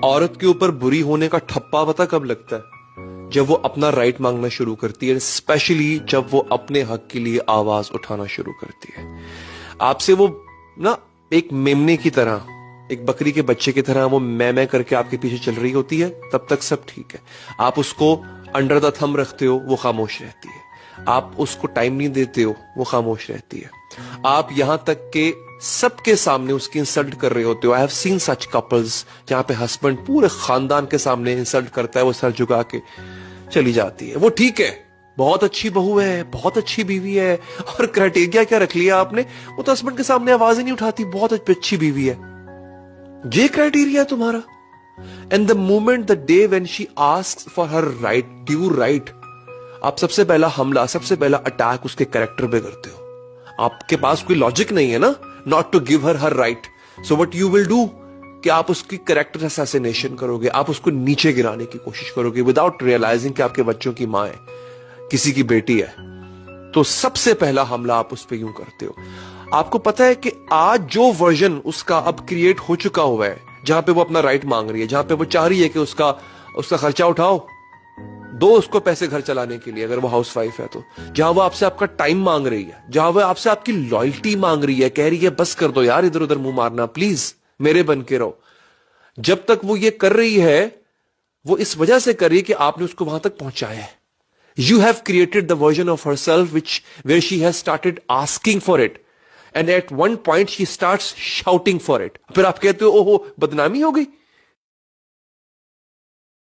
औरत के ऊपर बुरी होने का ठप्पा पता कब लगता है? जब वो अपना राइट मांगना शुरू करती है, स्पेशली जब वो अपने हक के लिए आवाज उठाना शुरू करती है। आपसे वो ना एक मेमने की तरह, एक बकरी के बच्चे की तरह वो मैं करके आपके पीछे चल रही होती है, तब तक सब ठीक है। आप उसको अंडर द थंब रखते हो, वो खामोश रहती है। आप उसको टाइम नहीं देते हो, वो खामोश रहती है। आप यहां तक के सबके सामने उसकी इंसल्ट कर रहे होते हो। I have seen such couples जहां पे हस्बैंड पूरे खानदान के सामने इंसल्ट करता है, वो सर झुका के चली जाती है। वो ठीक है, बहुत अच्छी बहू है, बहुत अच्छी बीवी है, और क्राइटेरिया क्या रख लिया आपने? वो तो हस्बैंड के सामने आवाज ही नहीं उठाती, बहुत अच्छी बीवी है। ये क्राइटेरिया तुम्हारा। And the moment the day when she asks for her right, due right, आप सबसे पहला हमला, सबसे पहला अटैक उसके कैरेक्टर पे करते हो। आपके पास कोई लॉजिक नहीं है ना, not to give her her right. So what you will do कि आप उसकी कैरेक्टर असैसिनेशन करोगे, आप उसको नीचे गिराने की कोशिश करोगे विदाउट रियलाइजिंग कि आपके बच्चों की मां है, किसी की बेटी है। तो सबसे पहला हमला आप उस पर यूं करते हो। आपको पता है कि आज जो वर्जन उसका अब क्रिएट हो चुका हुआ है, जहां पे वो अपना राइट मांग रही है, जहां पे वो चाह रही है कि उसका खर्चा उठाओ, दो उसको पैसे घर चलाने के लिए, अगर वो हाउस वाइफ है तो। जहां वो आपसे आपका टाइम मांग रही है, जहां वो आपसे आपकी लॉयल्टी मांग रही है, कह रही है बस कर दो यार, इधर उधर मुंह मारना, प्लीज मेरे बन के रहो। जब तक वो ये कर रही है, वो इस वजह से कर रही है कि आपने उसको वहां तक पहुंचाया है। You have created the version of herself where she has started asking for it, and at one point she starts shouting for it. फिर आप कहते हो ओहो बदनामी हो गई।